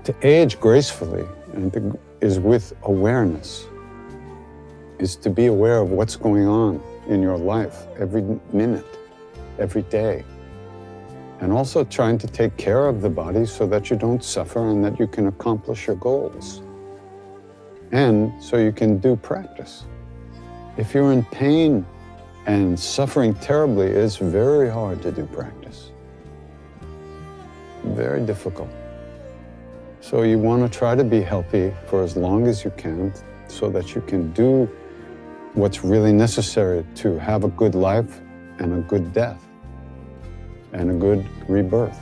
To age gracefully is with awareness, is to be aware of what's going on in your life every minute, every day. And also trying to take care of the body so that you don't suffer and that you can accomplish your goals. And so you can do practice. If you're in pain and suffering terribly, it's very hard to do practice. Very difficult. So you want to try to be healthy for as long as you can so that you can do what's really necessary to have a good life and a good death and a good rebirth.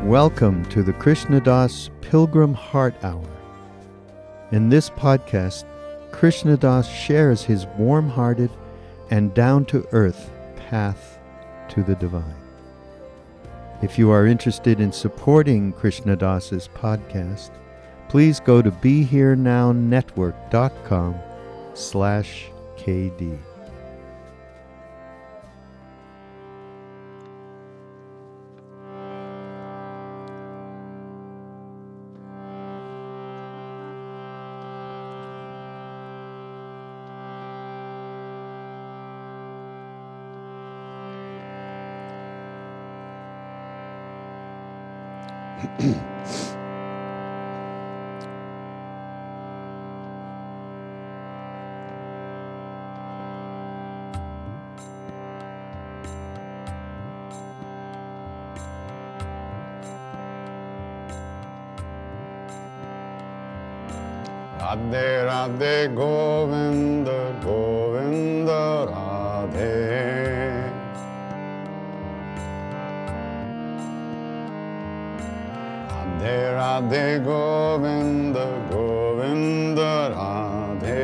Welcome to the Krishna Das Pilgrim Heart Hour. In this podcast, Krishna Das shares his warm-hearted and down-to-earth path to the divine. If you are interested in supporting Krishna Das's podcast, please go to BeHereNowNetwork.com/KD. Radhe Radhe Govinda Govinda Radhe. Radhe Radhe Govinda Govinda Radhe.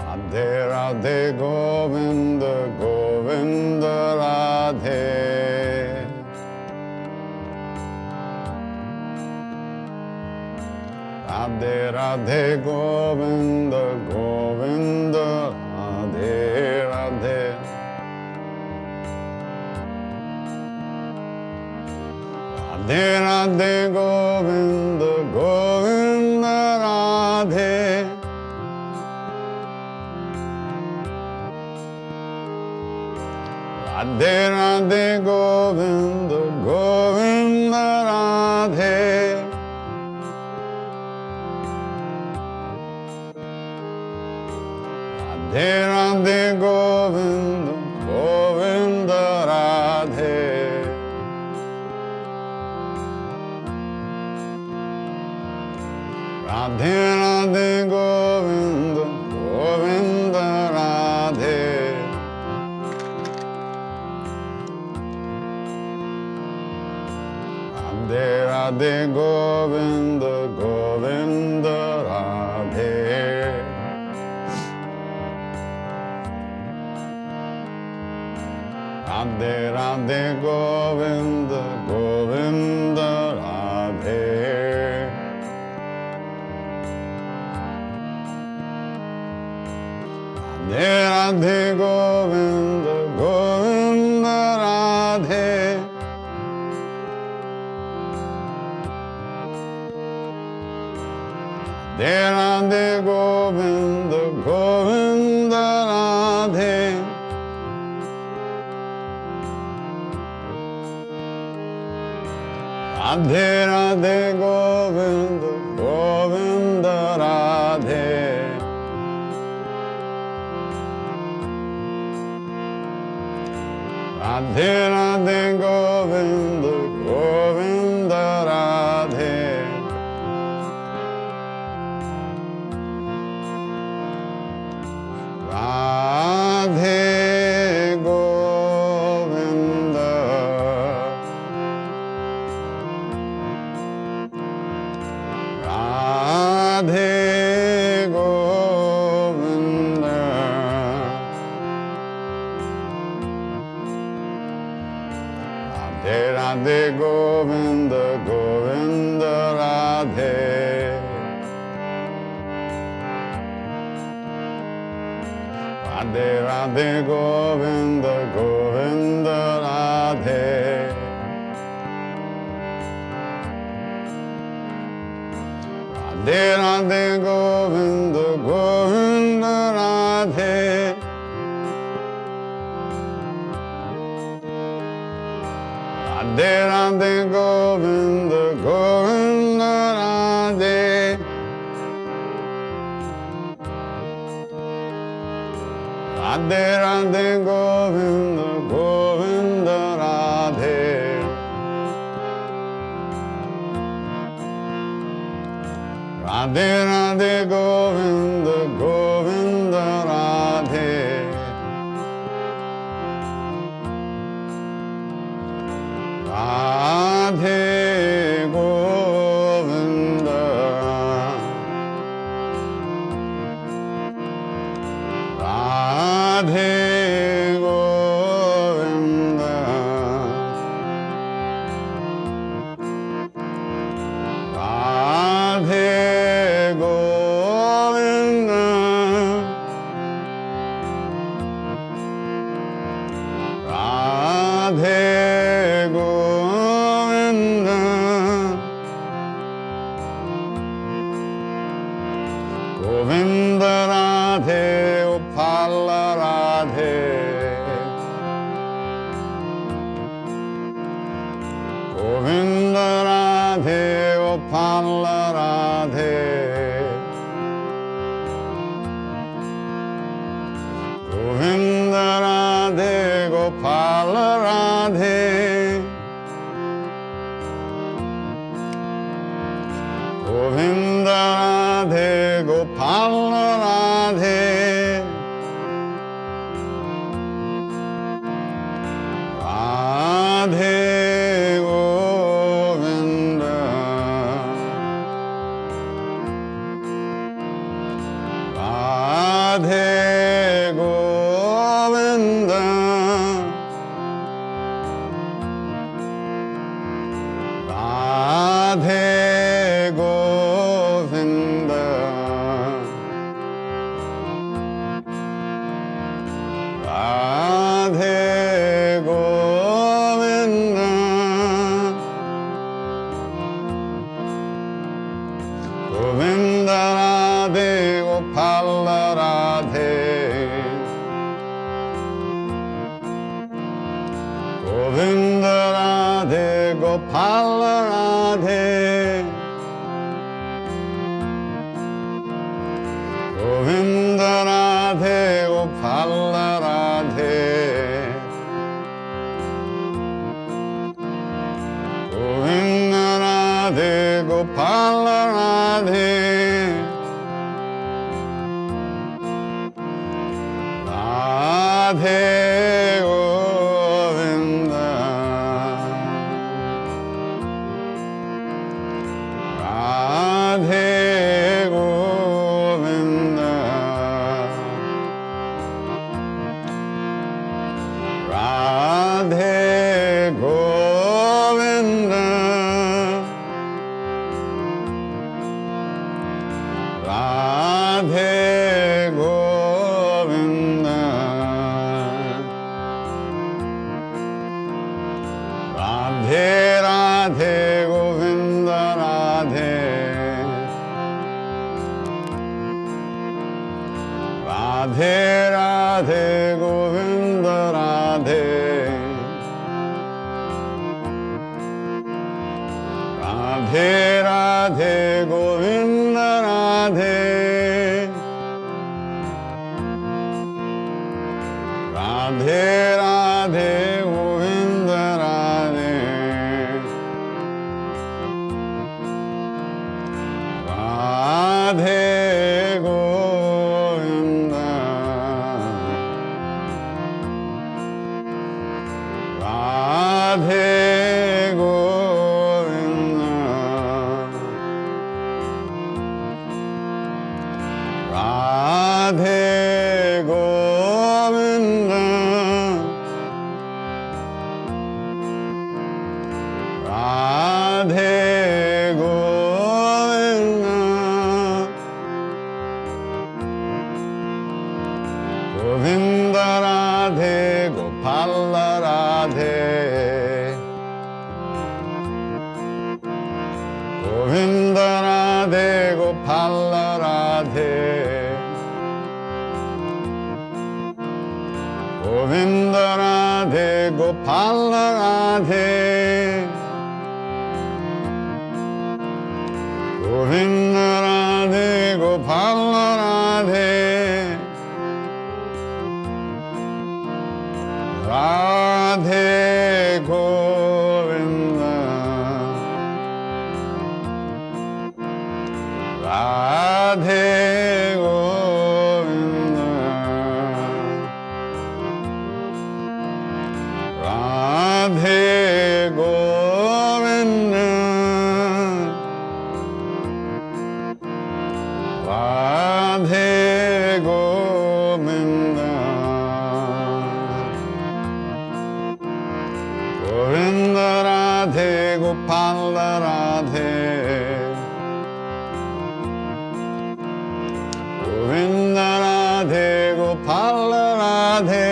Radhe Radhe Govinda Govinda Radhe. Radhe Radhe Govinda Govinda Radhe Radhe. Radhe Radhe Govinda Govinda Radhe. Radhe Radhe Govinda Govinda Radhe. Radhe Radhe Govinda Govinda Radhe. Radhe Radhe Govinda Govinda Radhe. Radhe Radhe Govinda Govinda Radhe. Radhe Radhe Govinda Govinda Radhe. Radhe Radhe Govinda Govinda Radhe. Radhe Radhe Govinda Govinda Radhe. Radhe Radhe Govinda Govinda Radhe. Radhe Radhe Govinda Govinda Radhe. Radhe Govinda. Radhe Govinda. Radhe Govinda Govinda Radhe. Radhe Radhe Govinda Govinda Radhe. Radhe Radhe Govinda Govinda Radhe. Radhe Radhe Govinda Govinda Radhe. Radhe Radhe Govinda Govinda Radhe. Radhe Radhe Govinda Govinda Radhe. Radhe Govinda. Radhe Govinda. Radhe Govinda. Radhe Govinda. Govinda Radhe Upala Radhe. Govinda Radhe Upala Radhe. Govinda Radhe Gopala Radhe. Govinda Radhe Gopala Radhe. Radhe Govinda. Radhe Govinda. Radhe Govinda. Radhe Govinda. Govinda Radhe Gopala Radhe. Govinda Radhe Gopala Radhe. Govinda Radhe Gopala Radhe. Govinda Radhe Gopala Radhe. Radhe Govinda. Radhe Govinda. Radhe Govinda. Radhe Govinda. Radhe Radhe Govinda Radhe. Radhe Radhe Govinda Radhe. Radhe Radhe Govinda Radhe. Radhe Radhe Govinda Radhe. Radhe Govinda. Radhe Govinda. Radhe Govinda. Radhe, Govinda Radhe, Gopala Radhe, Govinda Radhe, Gopala Radhe, Govinda Radhe, Gopala Radhe, Radhe Govinda, Radhe Govinda, Radhe Govinda, Radhe Govinda, Govinda Radhe, Gopala Radhe, Govinda Radhe, Gopala Radhe,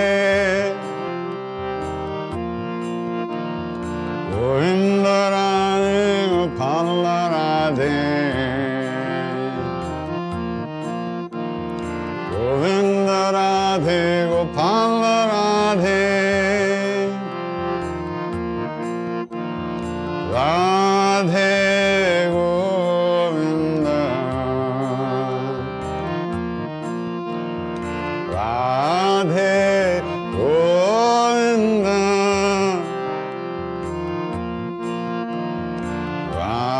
Govinda Radhe, Gopala Radhe, Govinda Radhe, Gopala Radhe, Radhe Govinda, Radhe Govinda, Radhe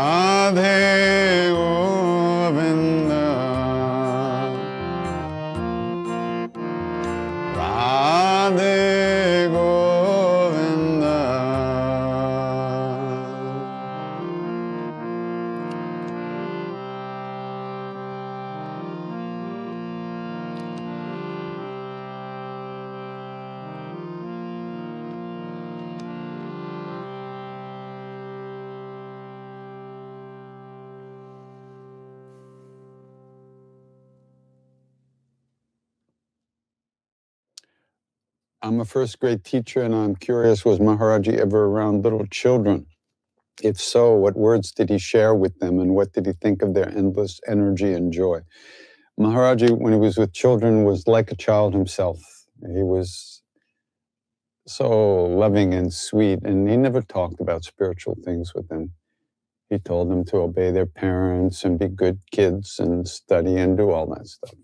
Govinda, Radhe Govinda. I'm a first grade teacher, and I'm curious, was Maharaj-ji ever around little children? If so, what words did he share with them, and what did he think of their endless energy and joy? Maharaj-ji, when he was with children, was like a child himself. He was so loving and sweet, and he never talked about spiritual things with them. He told them to obey their parents and be good kids and study and do all that stuff.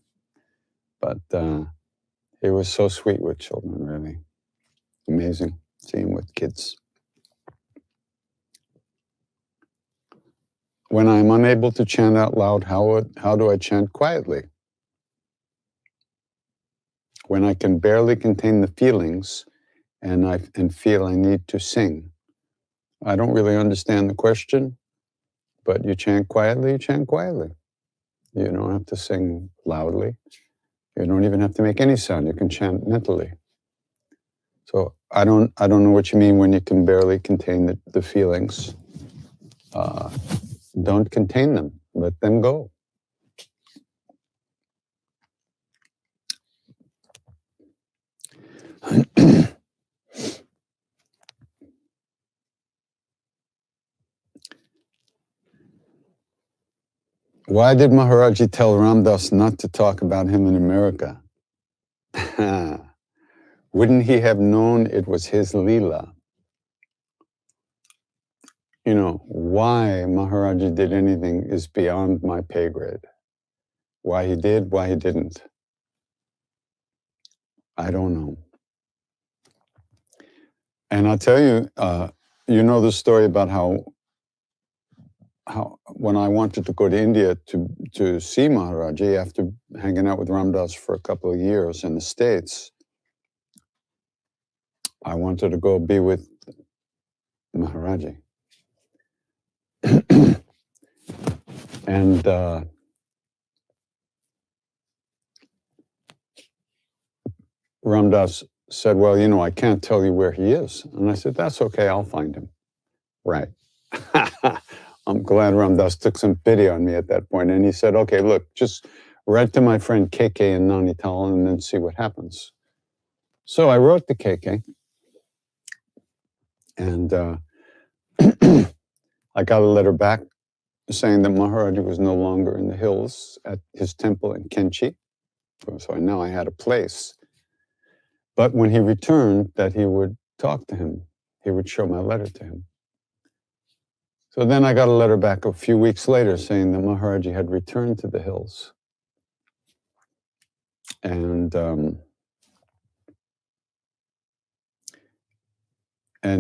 But he was so sweet with children, really. Amazing, seeing with kids. When I'm unable to chant out loud, how do I chant quietly? When I can barely contain the feelings and feel I need to sing. I don't really understand the question, but you chant quietly, you chant quietly. You don't have to sing loudly. You don't even have to make any sound. You can chant mentally. So I don't know what you mean when you can barely contain the feelings. Don't contain them. Let them go. Why did Maharaj-ji tell Ram Dass not to talk about him in America? Wouldn't he have known it was his Leela? You know, why Maharaj-ji did anything is beyond my pay grade. Why he did, why he didn't, I don't know. And I'll tell you, you know the story about how when I wanted to go to India to see Maharaj-ji after hanging out with Ram Dass for a couple of years in the States, I wanted to go be with Maharaj-ji. And Ram Dass said, well, you know, I can't tell you where he is. And I said, that's okay, I'll find him. Right. I'm glad Ram Dass took some pity on me at that point. And he said, okay, look, just write to my friend KK in Nainital and then see what happens. So I wrote to KK. And I got a letter back saying that Maharaj-ji was no longer in the hills at his temple in Kenchi. So now I had a place. But when he returned, that he would talk to him. He would show my letter to him. So then I got a letter back a few weeks later saying that Maharaj-ji had returned to the hills. And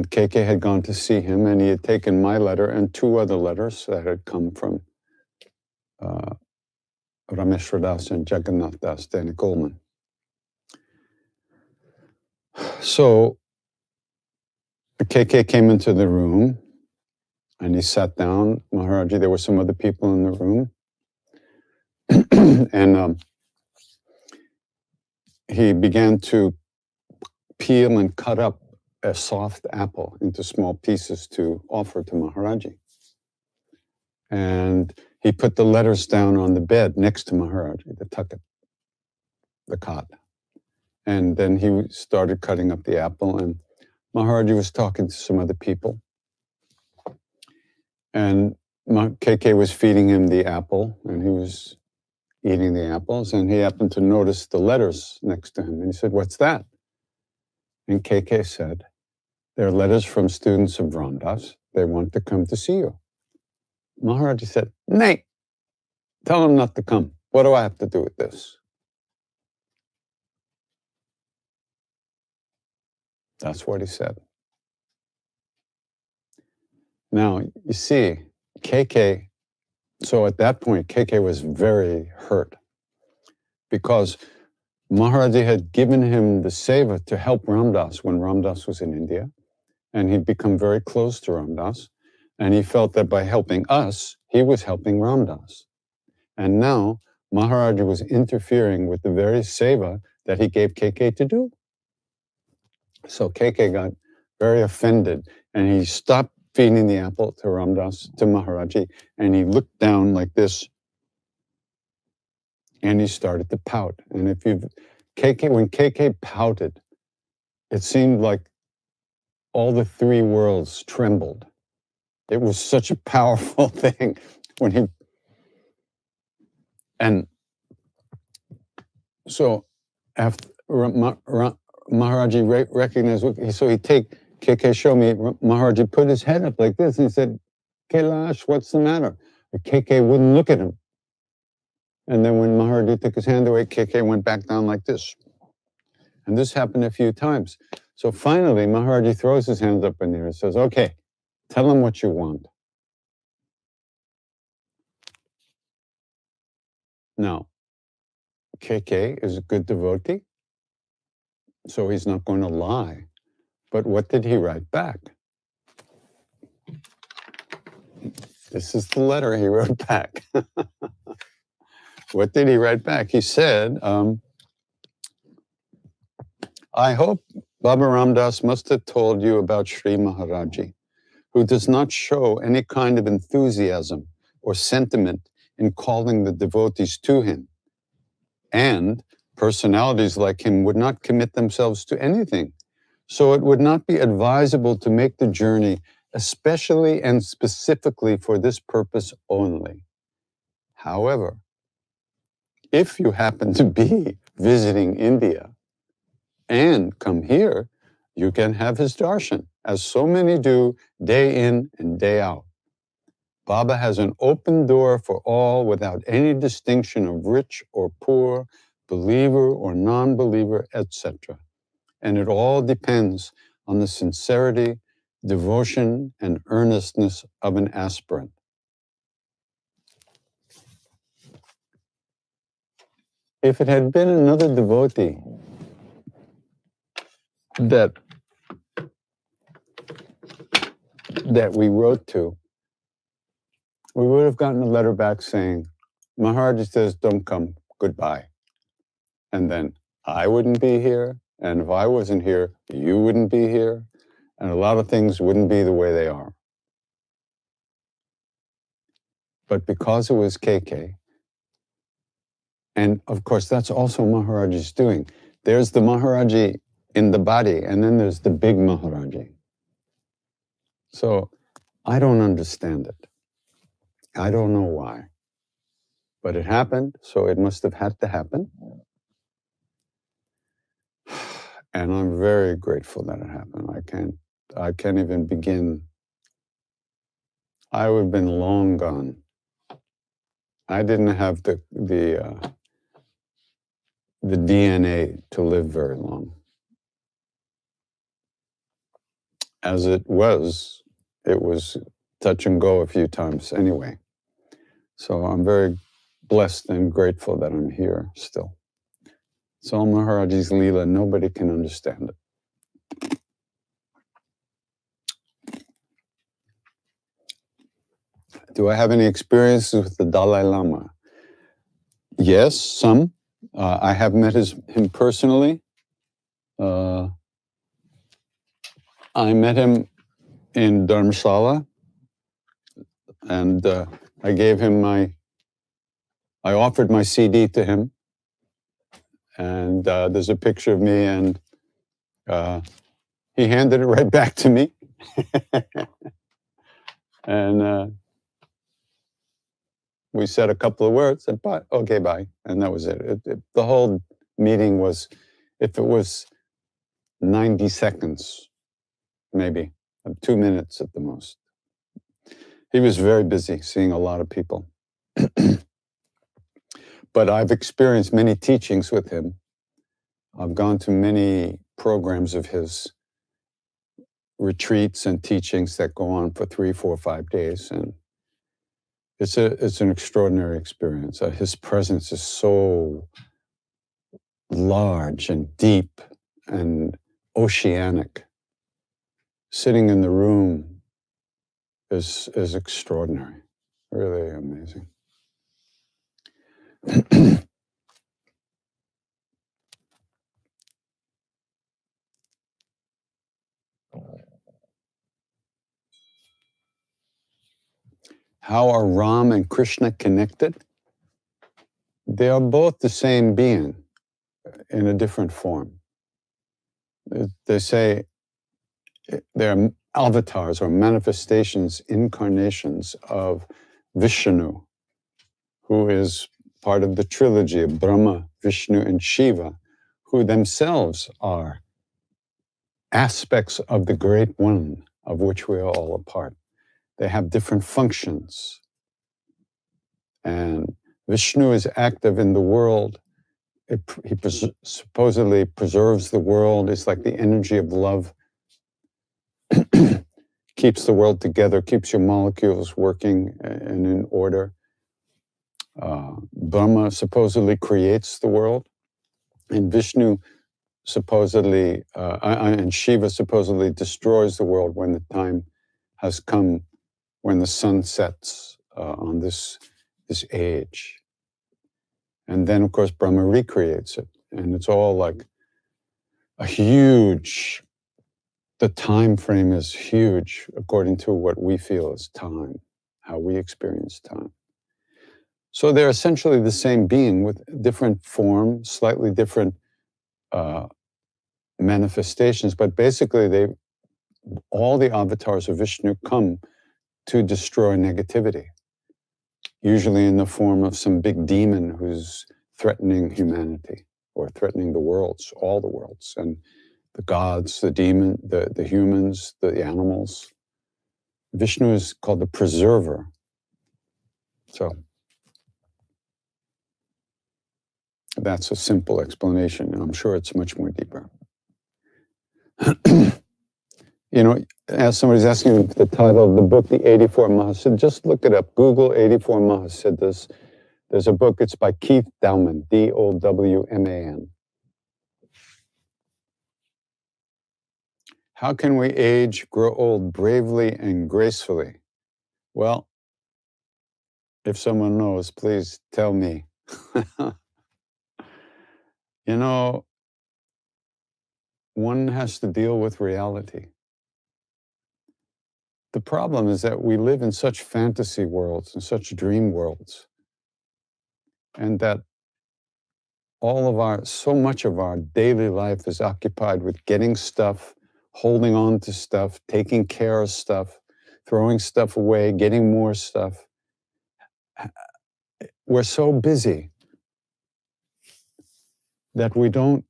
KK had gone to see him, and he had taken my letter and two other letters that had come from Rameshwar Das and Jagannath Das, Danny Coleman. So KK came into the room, and he sat down. Maharaj-ji, there were some other people in the room. And he began to peel and cut up a soft apple into small pieces to offer to Maharaj-ji. And he put the letters down on the bed next to Maharaj-ji, the tucket, the cot. And then he started cutting up the apple, and Maharaj-ji was talking to some other people. And KK was feeding him the apple, and he was eating the apples, and he happened to notice the letters next to him. And he said, "What's that?" And KK said, "They're letters from students of Ram Das. They want to come to see you." Maharaj-ji said, "Nay, tell them not to come. What do I have to do with this?" That's what he said. Now, you see, KK, so at that point, KK was very hurt because Maharaj-ji had given him the seva to help Ram Das when Ram Das was in India, and he'd become very close to Ram Das, and he felt that by helping us, he was helping Ram Das. And now, Maharaj-ji was interfering with the very seva that he gave KK to do. So KK got very offended, and he stopped feeding the apple to Ram Das, to Maharaj-ji, and he looked down like this, and he started to pout. And when KK pouted, it seemed like all the three worlds trembled. It was such a powerful thing when he, and so after Maharaj-ji recognized, so he take, KK showed me, Maharaj-ji put his head up like this, and he said, "Kailash, what's the matter?" But KK wouldn't look at him. And then when Maharaj-ji took his hand away, KK went back down like this. And this happened a few times. So finally, Maharaj-ji throws his hands up in the air and says, "Okay, tell them what you want." Now, KK is a good devotee, so he's not going to lie. But what did he write back? This is the letter he wrote back. What did he write back? He said, "I hope Baba Ram Das must have told you about Sri Maharaj-ji, who does not show any kind of enthusiasm or sentiment in calling the devotees to him. And personalities like him would not commit themselves to anything. So it would not be advisable to make the journey especially and specifically for this purpose only. However, if you happen to be visiting India and come here, you can have his darshan, as so many do day in and day out. Baba has an open door for all without any distinction of rich or poor, believer or non-believer, etc. And it all depends on the sincerity, devotion, and earnestness of an aspirant." If it had been another devotee that we wrote to, we would have gotten a letter back saying, "Maharaj says, don't come, goodbye." And then I wouldn't be here, and if I wasn't here, you wouldn't be here, and a lot of things wouldn't be the way they are. But because it was KK, and of course that's also Maharaj-ji's doing. There's the Maharaj-ji in the body, and then there's the big Maharaj-ji. So I don't understand it. I don't know why. But it happened, so it must have had to happen. And I'm very grateful that it happened. I can't even begin. I would have been long gone. I didn't have the DNA to live very long. As it was touch and go a few times anyway. So I'm very blessed and grateful that I'm here still. It's all Maharaj-ji's Leela. Nobody can understand it. Do I have any experiences with the Dalai Lama? Yes, some. I have met him personally. I met him in Dharamshala, and I offered my CD to him, and there's a picture of me, and he handed it right back to me. And we said a couple of words, and bye, okay, bye. And that was it. The whole meeting was, if it was 90 seconds, maybe 2 minutes at the most. He was very busy seeing a lot of people. But I've experienced many teachings with him. I've gone to many programs of his, retreats and teachings that go on for 3, 4, 5 days. And it's an extraordinary experience. His presence is so large and deep and oceanic. Sitting in the room is extraordinary, really amazing. How are Ram and Krishna connected? They are both the same being in a different form. They say they're avatars or manifestations, incarnations of Vishnu, who is part of the trilogy of Brahma, Vishnu, and Shiva, who themselves are aspects of the Great One, of which we are all a part. They have different functions. And Vishnu is active in the world. He supposedly preserves the world. It's like the energy of love. Keeps the world together, keeps your molecules working and in order. Brahma supposedly creates the world. And Vishnu supposedly, and Shiva supposedly destroys the world when the time has come, when the sun sets on this age. And then, of course, Brahma recreates it. And it's all like a huge, the time frame is huge according to what we feel is time, how we experience time. So they're essentially the same being with different form, slightly different manifestations, but basically all the avatars of Vishnu come to destroy negativity, usually in the form of some big demon who's threatening humanity or threatening the worlds, all the worlds, and the gods, the demon, the humans, the animals. Vishnu is called the preserver. So that's a simple explanation. I'm sure it's much more deeper. As somebody's asking the title of the book, The 84 Mahasiddhas, just look it up. Google 84 Mahasiddhas. There's a book, it's by Keith Dowman, Dowman. How can we age, grow old bravely and gracefully? Well, if someone knows, please tell me. One has to deal with reality. The problem is that we live in such fantasy worlds and such dream worlds, and that so much of our daily life is occupied with getting stuff, holding on to stuff, taking care of stuff, throwing stuff away, getting more stuff. We're so busy that we don't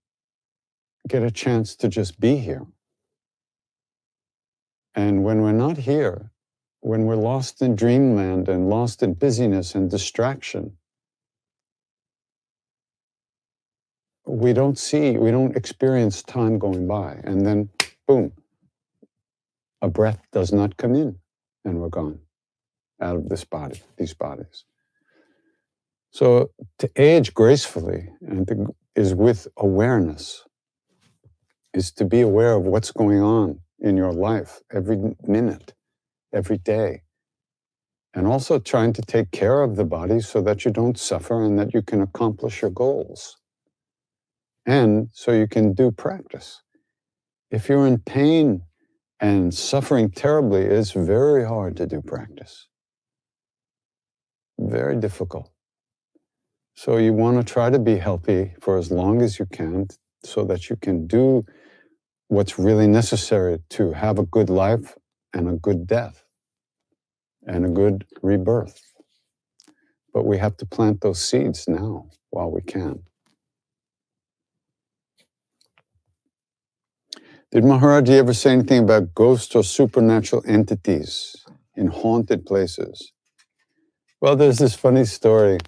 get a chance to just be here. And when we're not here, when we're lost in dreamland and lost in busyness and distraction, we don't experience time going by. And then, boom, a breath does not come in and we're gone out of this body, these bodies. So to age gracefully is with awareness, is to be aware of what's going on in your life every minute, every day. And also trying to take care of the body so that you don't suffer and that you can accomplish your goals. And so you can do practice. If you're in pain and suffering terribly, it's very hard to do practice. Very difficult. So you want to try to be healthy for as long as you can so that you can do what's really necessary to have a good life and a good death and a good rebirth. But we have to plant those seeds now while we can. Did Maharaj-ji ever say anything about ghosts or supernatural entities in haunted places? Well, there's this funny story.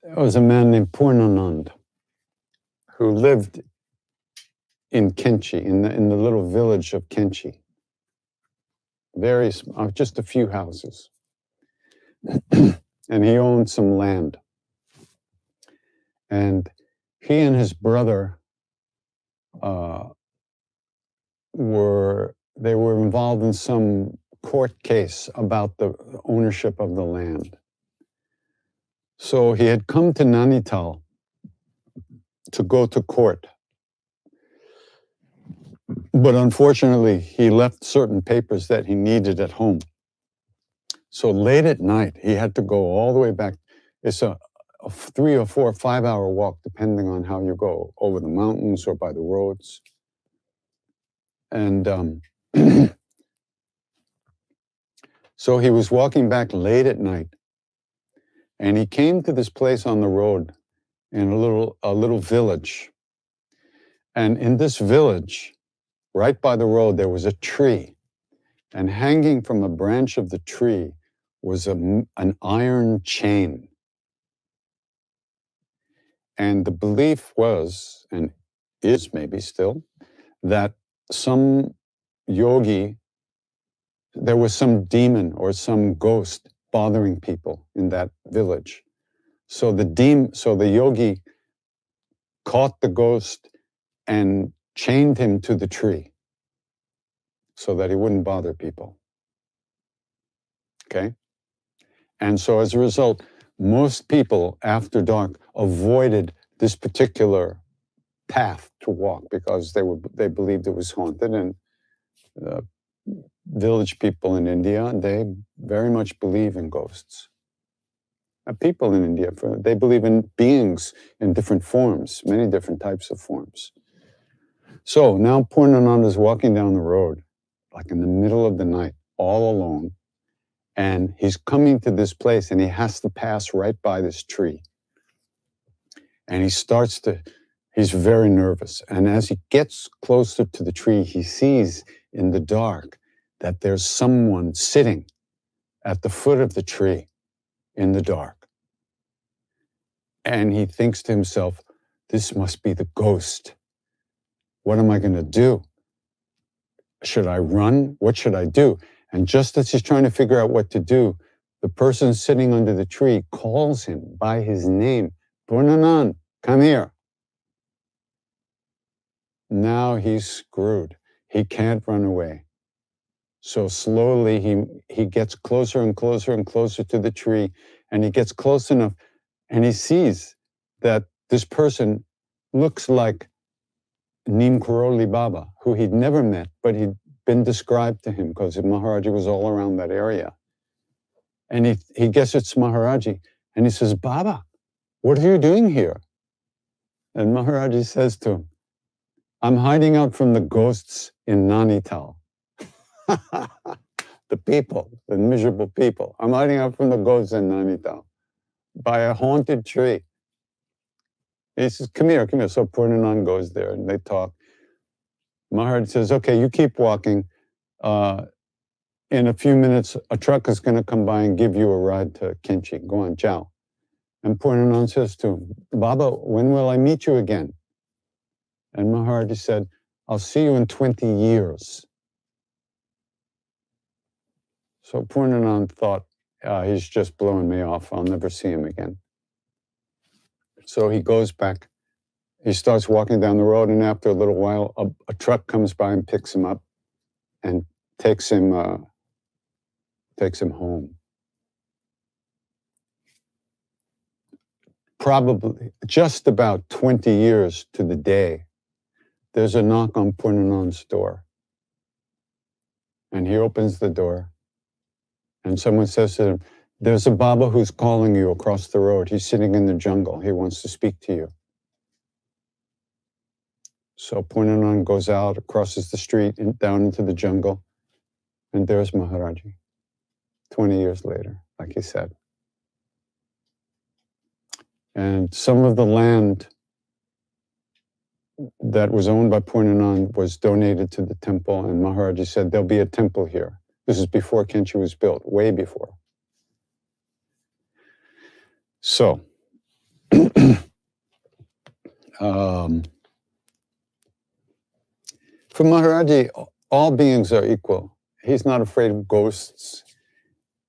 There was a man named Purnanand who lived in Kenchi, in the little village of Kenchi. Very small, just a few houses. And he owned some land. And he and his brother were involved in some court case about the ownership of the land. So he had come to Nainital to go to court. But unfortunately, he left certain papers that he needed at home. So late at night, he had to go all the way back. It's a 3 or 4 or 5 hour walk, depending on how you go, over the mountains or by the roads. And so he was walking back late at night, and he came to this place on the road in a little village. And in this village, right by the road, there was a tree, and hanging from a branch of the tree was an iron chain. And the belief was, and is maybe still, that some yogi, there was some demon or some ghost bothering people in that village. So the yogi caught the ghost and chained him to the tree so that he wouldn't bother people. Okay? And so as a result, most people after dark avoided this particular path to walk because they believed it was haunted. And village people in India, they very much believe in ghosts. People in India, they believe in beings in different forms, many different types of forms. So now Purnananda is walking down the road, like in the middle of the night, all alone. And he's coming to this place and he has to pass right by this tree. And he's very nervous. And as he gets closer to the tree, he sees in the dark that there's someone sitting at the foot of the tree in the dark. And he thinks to himself, this must be the ghost. What am I going to do? Should I run? What should I do? And just as he's trying to figure out what to do, the person sitting under the tree calls him by his name, Purnanand, come here. Now he's screwed. He can't run away. So slowly he gets closer and closer and closer to the tree, and he gets close enough, and he sees that this person looks like Neem Karoli Baba, who he'd never met, but he'd been described to him because Maharaj-ji was all around that area. And he guesses it's Maharaj-ji, and he says, Baba, what are you doing here? And Maharaj-ji says to him, I'm hiding out from the ghosts in Nainital. The people, the miserable people. I'm hiding out from the ghosts in Nainital by a haunted tree. He says, come here, come here. So Purnanand goes there and they talk. Maharaj says, okay, you keep walking. In a few minutes, a truck is going to come by and give you a ride to Kinchi. Go on, ciao. And Purnanand says to him, Baba, when will I meet you again? And Maharaj said, I'll see you in 20 years. So Purnanand thought, he's just blowing me off. I'll never see him again. So he goes back. He starts walking down the road, and after a little while, a truck comes by and picks him up and takes him home. Probably just about 20 years to the day, there's a knock on Purnanand's door. And he opens the door, and someone says to him, there's a Baba who's calling you across the road. He's sitting in the jungle. He wants to speak to you. So Purnanand goes out, crosses the street, and down into the jungle, and there's Maharaj-ji, 20 years later, like he said. And some of the land that was owned by Purnanand was donated to the temple, and Maharaj-ji said, there'll be a temple here. This is before Kinchi was built, way before. So, for Maharaj-ji, all beings are equal. He's not afraid of ghosts.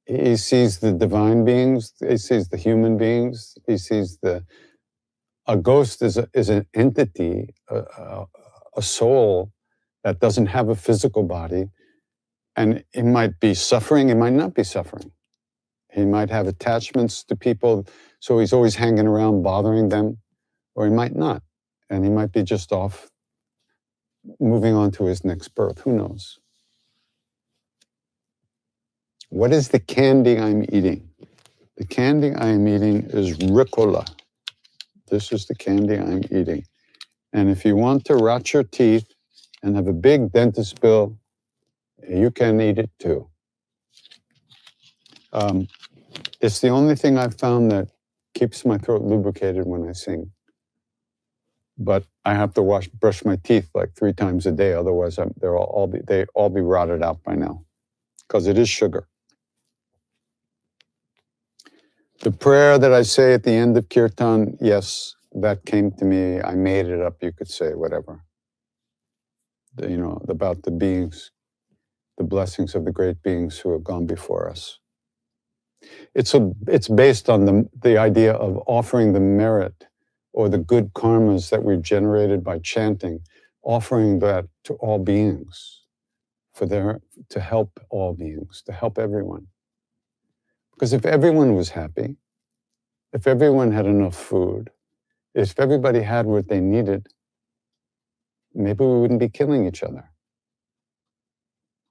He sees the divine beings. He sees the human beings. He sees a ghost is an entity, a soul that doesn't have a physical body. And it might be suffering, it might not be suffering. He might have attachments to people, so he's always hanging around bothering them, or he might not. And he might be just off, moving on to his next birth, who knows? What is the candy I'm eating? The candy I am eating is Ricola. This is the candy I'm eating. And if you want to rot your teeth and have a big dentist bill, you can eat it too. It's the only thing I've found that keeps my throat lubricated when I sing. But I have to brush my teeth like 3 times a day, otherwise they'd all be rotted out by now, because it is sugar. The prayer that I say at the end of kirtan, yes, that came to me. I made it up, you could say, whatever. About the beings, the blessings of the great beings who have gone before us. It's based on the idea of offering the merit or the good karmas that we've generated by chanting, offering that to all beings, to help all beings, to help everyone. Because if everyone was happy, if everyone had enough food, if everybody had what they needed, maybe we wouldn't be killing each other.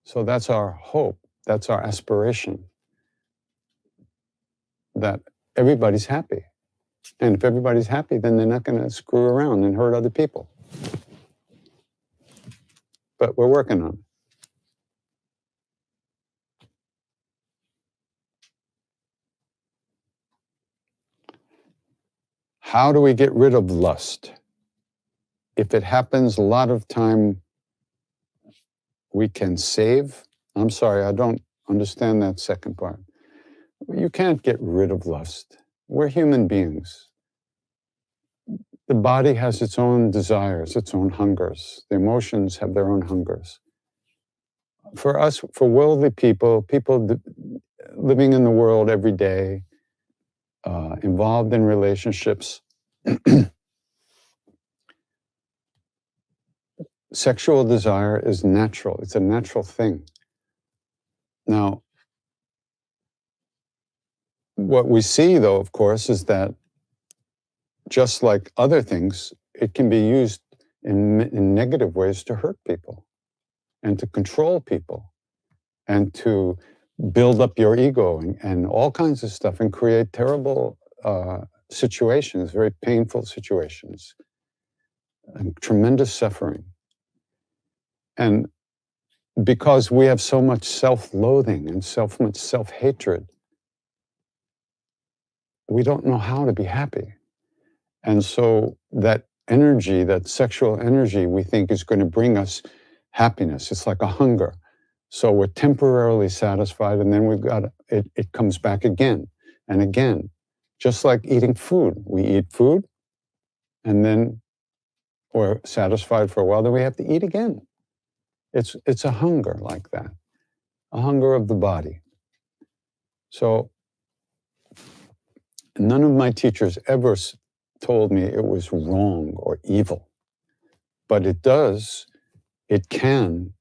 So that's our hope, that's our aspiration, that everybody's happy. And if everybody's happy, then they're not going to screw around and hurt other people. But we're working on it. How do we get rid of lust? If it happens a lot of time, we can save. I'm sorry, I don't understand that second part. You can't get rid of lust. We're human beings. The body has its own desires, its own hungers. The emotions have their own hungers. For us, for worldly people living in the world every day, involved in relationships, sexual desire is natural. It's a natural thing. Now, what we see, though, of course, is that just like other things, it can be used in negative ways to hurt people and to control people and to build up your ego and all kinds of stuff and create terrible situations, very painful situations. and tremendous suffering. And because we have so much self-loathing and much self-hatred, we don't know how to be happy. And so that energy, that sexual energy, we think is going to bring us happiness. It's like a hunger. So we're temporarily satisfied, and then it comes back again and again. Just like eating food. We eat food, and then we're satisfied for a while, then we have to eat again. It's a hunger like that, a hunger of the body. So none of my teachers ever told me it was wrong or evil, but it can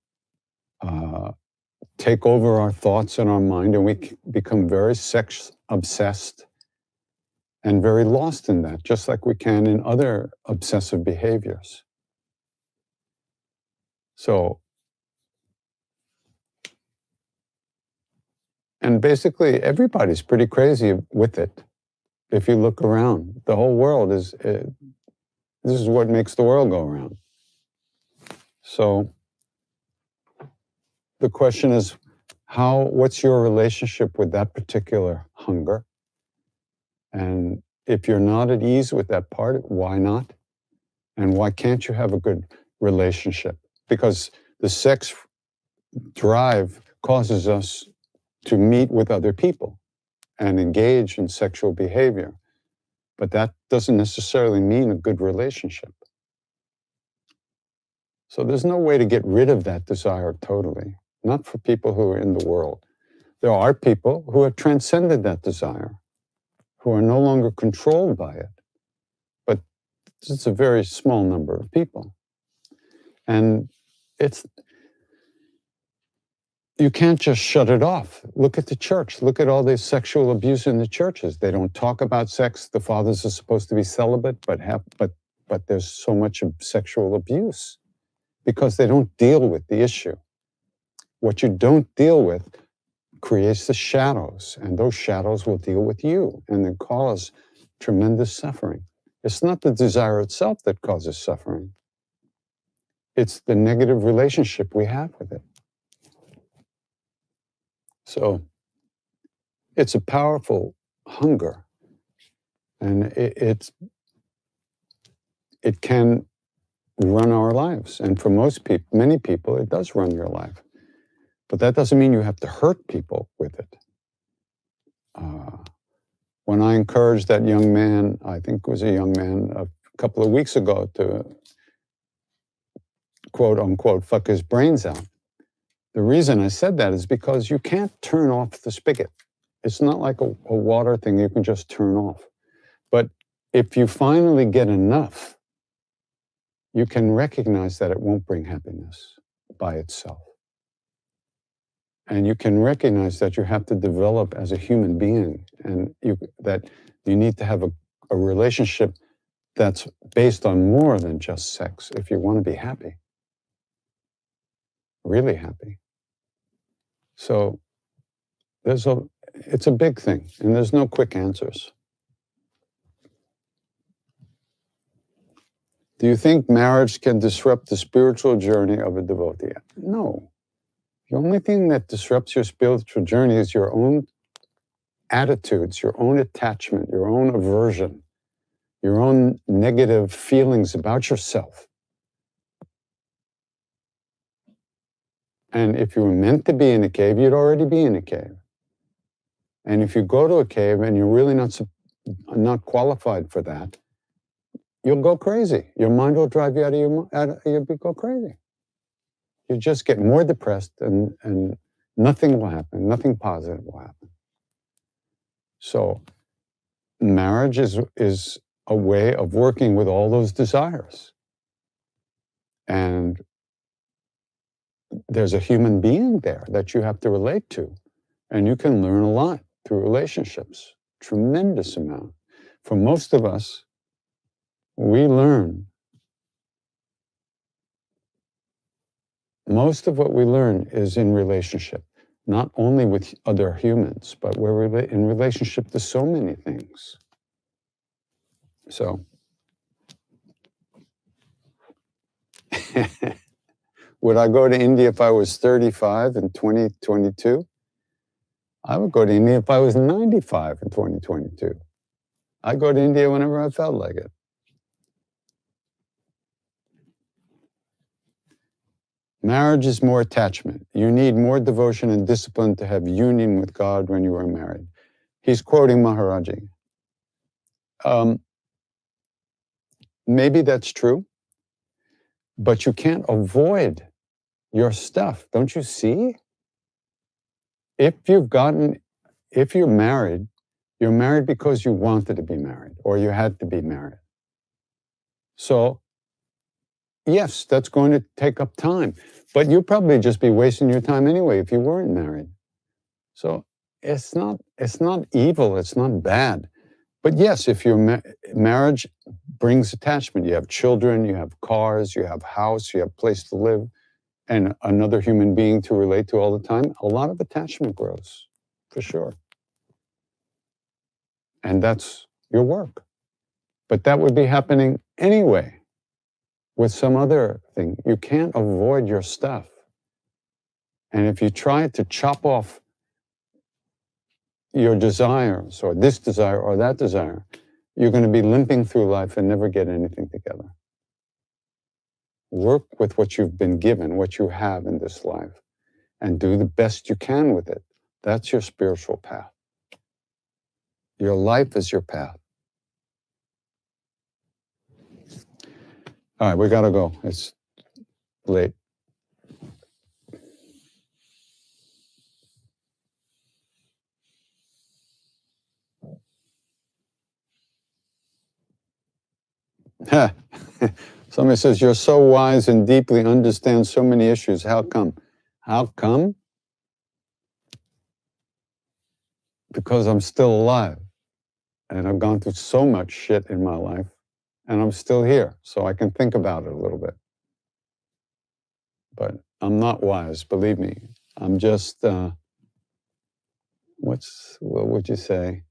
take over our thoughts and our mind, and we become very sex obsessed and very lost in that, just like we can in other obsessive behaviors. So, and basically everybody's pretty crazy with it. If you look around, the whole world this is what makes the world go around. So the question is, what's your relationship with that particular hunger? And if you're not at ease with that part, why not? And why can't you have a good relationship? Because the sex drive causes us to meet with other people and engage in sexual behavior. But that doesn't necessarily mean a good relationship. So there's no way to get rid of that desire totally, not for people who are in the world. There are people who have transcended that desire, who are no longer controlled by it. But it's a very small number of people. And you can't just shut it off. Look at the church. Look at all this sexual abuse in the churches. They don't talk about sex. The fathers are supposed to be celibate, but there's so much sexual abuse because they don't deal with the issue. What you don't deal with creates the shadows, and those shadows will deal with you and then cause tremendous suffering. It's not the desire itself that causes suffering. It's the negative relationship we have with it. So it's a powerful hunger, and it can run our lives. And for many people, it does run your life. But that doesn't mean you have to hurt people with it. When I encouraged that young man, I think it was a young man, a couple of weeks ago to quote unquote fuck his brains out, the reason I said that is because you can't turn off the spigot. It's not like a water thing you can just turn off. But if you finally get enough, you can recognize that it won't bring happiness by itself. And you can recognize that you have to develop as a human being, and that you need to have a relationship that's based on more than just sex if you want to be happy, really happy. So it's a big thing, and there's no quick answers. Do you think marriage can disrupt the spiritual journey of a devotee? No. The only thing that disrupts your spiritual journey is your own attitudes, your own attachment, your own aversion, your own negative feelings about yourself. And if you were meant to be in a cave, you'd already be in a cave. And if you go to a cave and you're really not qualified for that, you'll go crazy. Your mind will drive you you'll go crazy. You just get more depressed, and nothing will happen. Nothing positive will happen. So marriage is a way of working with all those desires. And there's a human being there that you have to relate to. And you can learn a lot through relationships, tremendous amount. For most of us, most of what we learn is in relationship, not only with other humans, but we're in relationship to so many things. So Would I go to India if I was 35 in 2022? I would go to India if I was 95 in 2022. I'd go to India whenever I felt like it. Marriage is more attachment. You need more devotion and discipline to have union with God when you are married. He's quoting Maharaj-ji. Maybe that's true, but you can't avoid your stuff. Don't you see? If you're married because you wanted to be married or you had to be married. So, yes, that's going to take up time, but you'd probably just be wasting your time anyway if you weren't married. So it's not evil, it's not bad. But yes, if your marriage brings attachment, you have children, you have cars, you have house, you have place to live, and another human being to relate to all the time, a lot of attachment grows, for sure. And that's your work. But that would be happening anyway with some other thing. You can't avoid your stuff. And if you try to chop off your desires, or this desire or that desire, you're going to be limping through life and never get anything together. Work with what you've been given, what you have in this life, and do the best you can with it. That's your spiritual path. Your life is your path. All right, we got to go. It's late. Somebody says, you're so wise and deeply understand so many issues. How come? How come? Because I'm still alive. And I've gone through so much shit in my life. And I'm still here. So I can think about it a little bit. But I'm not wise, believe me. I'm just, what would you say?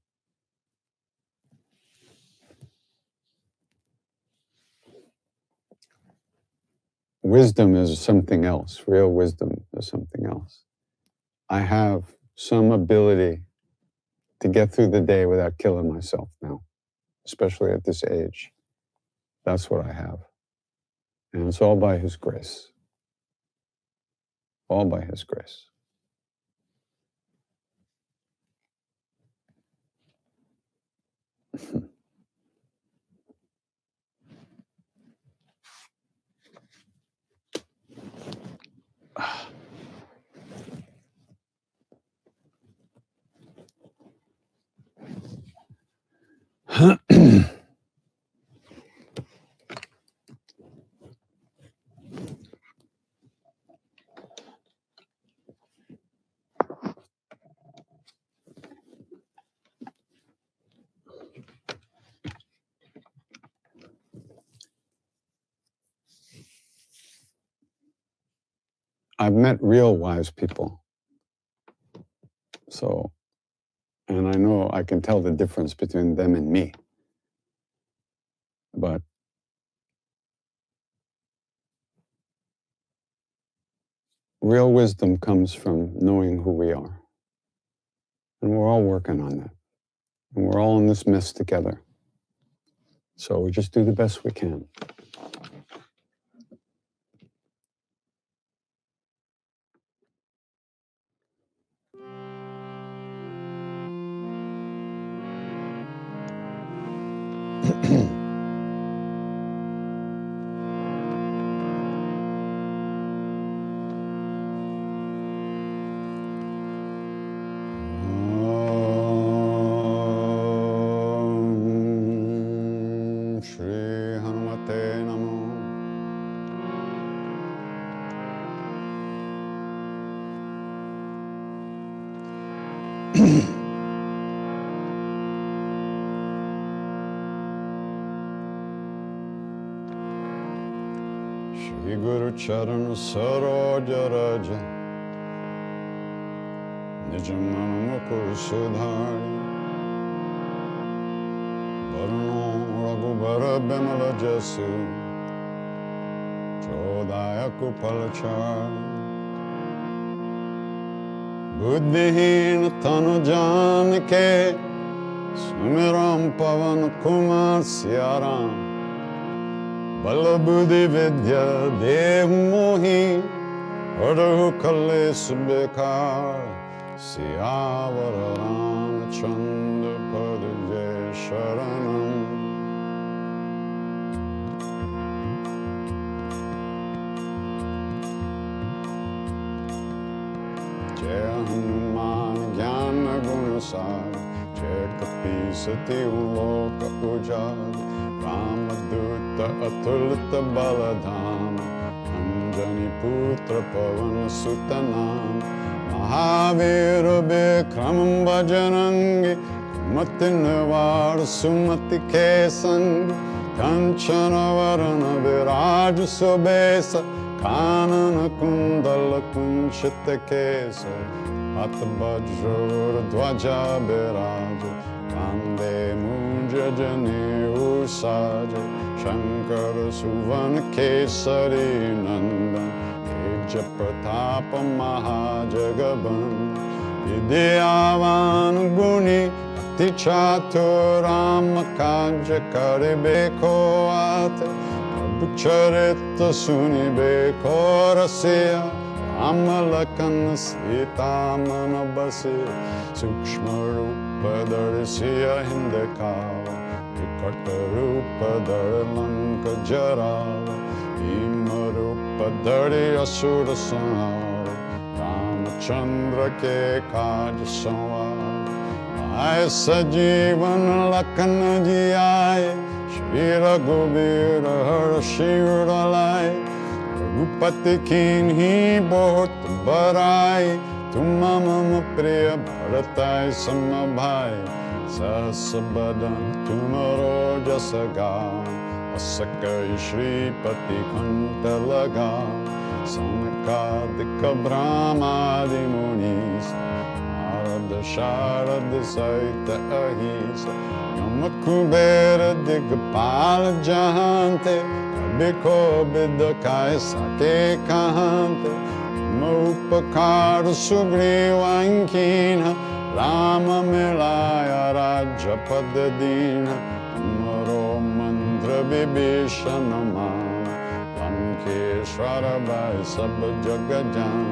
Wisdom is something else. Real wisdom is something else. I have some ability to get through the day without killing myself now, especially at this age. That's what I have. And it's all by His grace. All by His grace. I've met real wise people. So, and I know I can tell the difference between them and me. But real wisdom comes from knowing who we are. And we're all working on that. And we're all in this mess together. So we just do the best we can. Shri Guru Charan Saroja Raja Nijamana Mukur Sudhari Varno Raghubara Bimala Jasu Shodaya Kupalachar Buddhihin Tanu Janke Sumiram Pavan Kumar Siaram Bala Buddhi Vidya Dev Mohi Adahu Kale Subekar Siyavara Ramachandra Padajay Sharanam Jai Hanuman Jnana Gunasar Jai Kapi Sati Uloka Ujar Ramadutta Atulita Baladham Anjani Putra Pavan Sutanam Mahavira Bikramam Bhajanangi Kumati Sumati Kesangi Kanchana Varana Viraj Subesa Kanana Kundala Kunchita Kesa Atabhajra Dvaja Biraja Kande Munja Jani Usaja Shankara Suvana Kesari Nandan Teja Pratapa Mahajagaban Vidyavan Guni Ati Chaturama Kanja Karibeko Ate Prabhucharita Sunibe Korasya Amalakan Sita Manabasi Sukshma Rupa Darisya Hindekava Vikata Rupa Darilanka Jarava Ima Rupa Dari Asura Sanhara Ramachandra Ke Kaj Sanwar Aisa Jivan Lakana Jiyaye Shri Raghuvira Har Shira Lai Ragupati Kinhi Bhot Barai Tuma Mama Priya Bharatai Samabhai Sasabadan Tumaro Jasaga Asakai Shri Pati Kanta Laga Sanakadika Brahmadi Munis Narada Sharada Saita Ahisa Yamakubera Digapala Jahante Kabiko Bidakai Sake Kahante Mupakara Sugriva Inkina Lama Milaya Raja Padadina Maro Mantra Vibhishanama Lankeshwara Vai Sabha Jagajan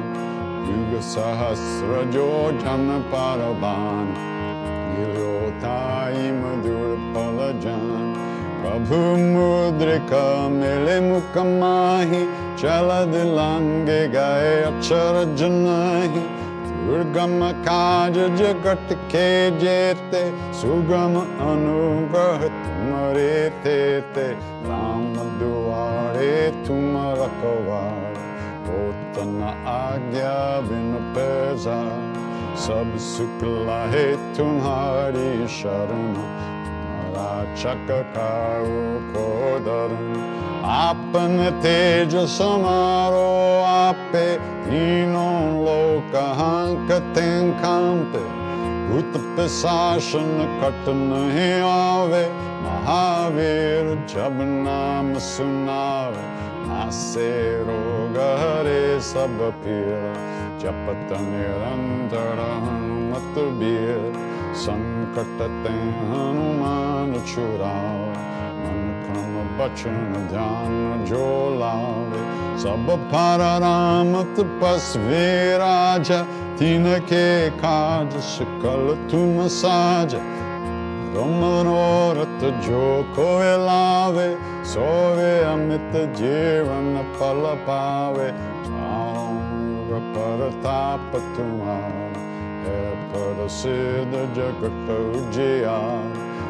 Yuga Sahasra Jojana Parabana Gilotai Madhur Palajan Prabhu Mudrika Mele Mukamahi Chaladilange Gaye Achara Janahi Durgama Kaja Jagat Ke Jete Sugama Anugrah Tumare Tete Rama Duare Tumarakavar Otana Agya Vinapeza Sab Sukla He Tumhari Sharana Mara Chakakaru Kodaran Apana Teja Samaro Ape Inon Loka Hanka Tenkampe Utapesashana Katana He Ave Mahavir Jabnam Sunave Nase Roga Hare Sabapira Japata Nirantara Hanumatabir Sankatate Hanuman Churave Manakama Bachana Dhyana Jolave Sabapara Ramat Pasviraja Tinake Kaja Shikala Tumasaja Domanorat Joko Elave Sove Amita Jirana Palapave Paratapa Tumar He Parasiddha Jagata Ujjaya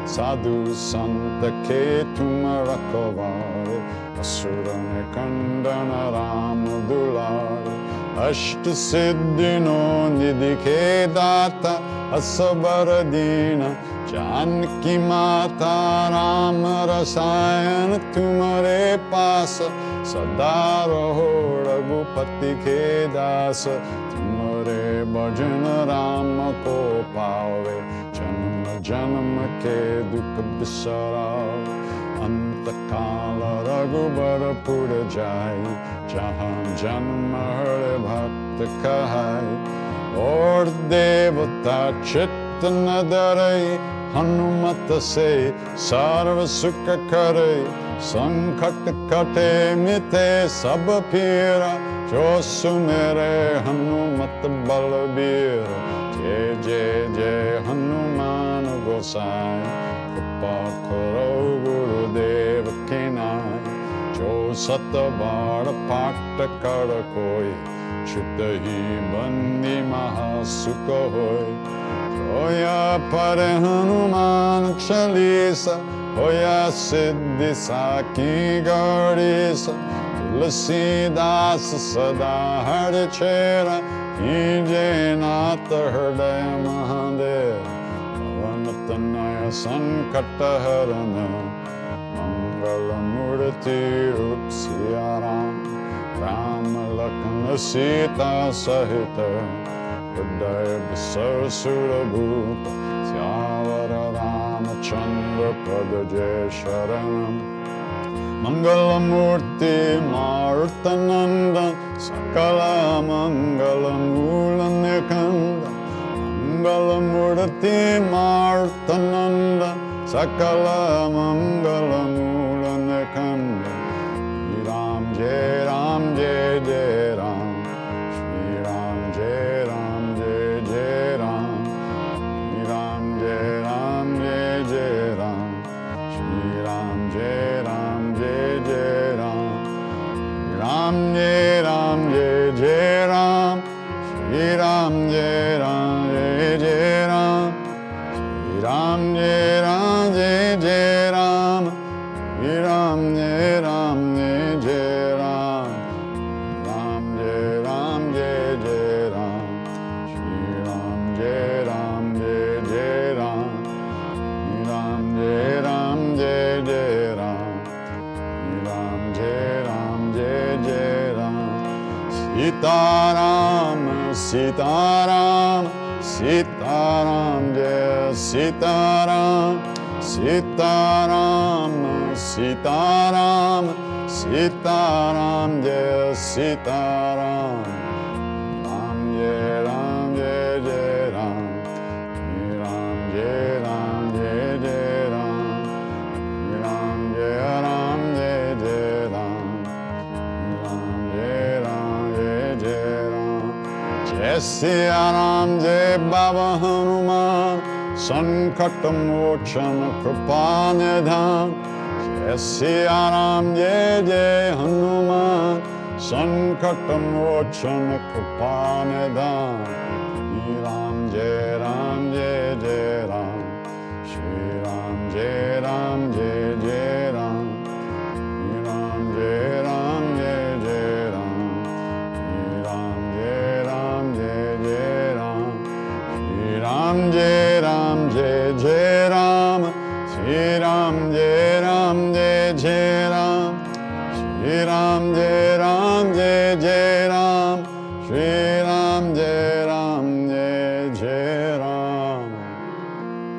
Sadhu Santa Ke Tumarakovare Asurane Kandana Ramadulare Ashta Siddhino Nidhi Data Asabaradina Janki Mata Rama Rasayana Tumare Pasa Sadaro Raghupati Ke Dasa Tumare Bhajana Rama Ko Pave Janama Janama Ke Dukha Bisara kala raghubar pura jai, jahan janm hare bhakt kahai. Or devata chitna darai, Hanumat se sarva sukha kare, Sankhat kate mite sab pira, Jo sumere Hanumat balabira. Jai Jai Jai Hanuman Gosai, Kripa karo Gurudev Kinai, Jo satabara pakta kara koi, Chittahi bandi mahasukha hoi. Hoya pare Hanuman Chalisa, Hoya siddhi saki gaurisa, Tulsi das sada hari chera, Ijenata hridaya mahadev, Bhavanatanaya sankataharana, Mangala murti rup siyaram, Rama Lakshmana Sita sahita, Hridaya Visar Sura Bhupa, Syavara Ramachandra Padaje Sharanam. Mangalamurti Marutananda, Sakala Mangalamula Nikanda. Mangalamurti Marutananda, Sakala Mangalamula Nikanda. Ram Jai Ram Jai Jai Ram, Shri Ram Jai Ram Jai Jai Ram, Shri Ram Jai Ram Jai Jai Ram, Shri Ram Jai Ram Jai Jai Ram, Ram Jai Ram Jai Jai Ram, Shri Ram Jai Ram Jai Jai Ram, Shri Ram Jai Ram Jai Jai Ram, Shri Ram Jai Ram Jai Jai Ram, Ram Jai Ram Jai Jai Ram, Shri Ram Jai Ram Jai Jai Ram, Shri Ram Jai Ram Jai Jai Ram, Shri Ram Jai Ram Jai Jai Ram. Sitaram, Sitaram, Sitaram Jai Sitaram, Sitaram, Sitaram, Sitaram Jai Sitaram. Ram Jai Ram Jai Jai Ram, Ram Jai Ram Jai Jai Ram, Ram Jai Ram Jai Jai Ram, Ram Jai Ram Jai Jai Ram. Jai Siya Ram Jai Baba Hanuman, Sankata Mochana Kripa Nidhan. Jai Siya Ram Jai Jai Hanuman, Sankata Mochana Kripa Nidhan. Shri Ram Jai Ram Jai Jai Ram, Shri Ram Jai Ram Jai Jai Ram, Shri Ram Jai Ram Jai Jai Ram, Shri Ram Jai Ram Jai Jai Ram, Shri Ram Jai Ram Jai Jai Ram, Shri Ram Jai Ram Jai Jai Ram, Shri Ram Jai Ram Jai Jai Ram, Shri Ram Jai Ram Jai Jai Ram,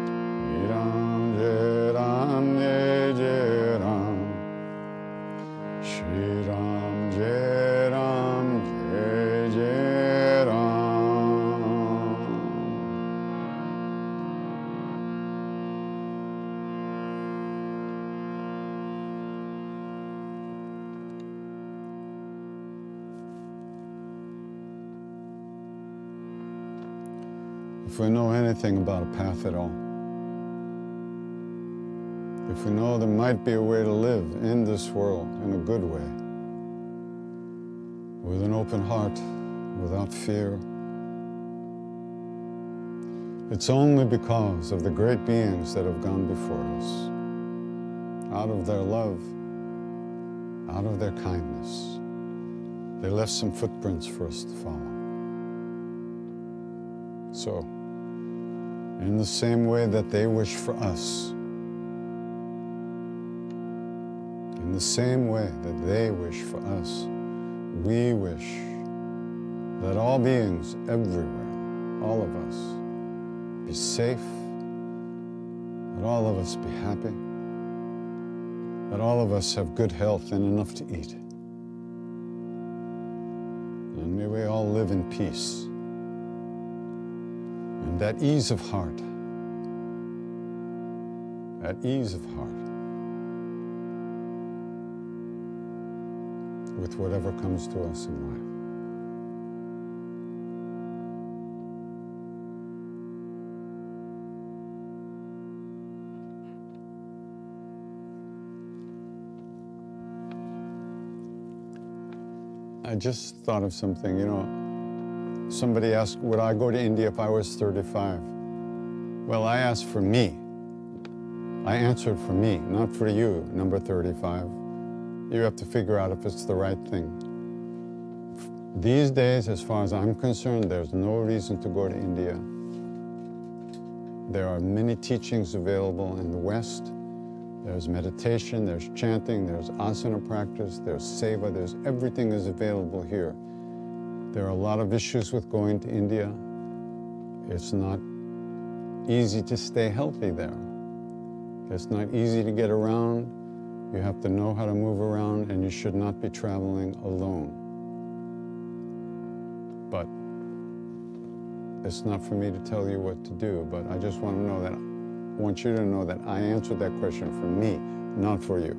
Shri Ram Jai Ram Jai Jai Ram, Shri Ram Jai Ram Jai Jai Ram. If we know anything about a path at all, if we know there might be a way to live in this world in a good way, with an open heart, without fear, it's only because of the great beings that have gone before us. Out of their love, out of their kindness, they left some footprints for us to follow. So, in the same way that they wish for us, in the same way that they wish for us, we wish that all beings everywhere, all of us, be safe, that all of us be happy, that all of us have good health and enough to eat. And may we all live in peace and that ease of heart. That ease of heart with whatever comes to us in life. I just thought of something, somebody asked, would I go to India if I was 35? Well, I asked for me. I answered for me, not for you, number 35. You have to figure out if it's the right thing. These days, as far as I'm concerned, there's no reason to go to India. There are many teachings available in the West. There's meditation, there's chanting, there's asana practice, there's seva, everything is available here. There are a lot of issues with going to India. It's not easy to stay healthy there. It's not easy to get around. You have to know how to move around, and you should not be traveling alone. But it's not for me to tell you what to do, but I just want you to know that I answered that question for me, not for you.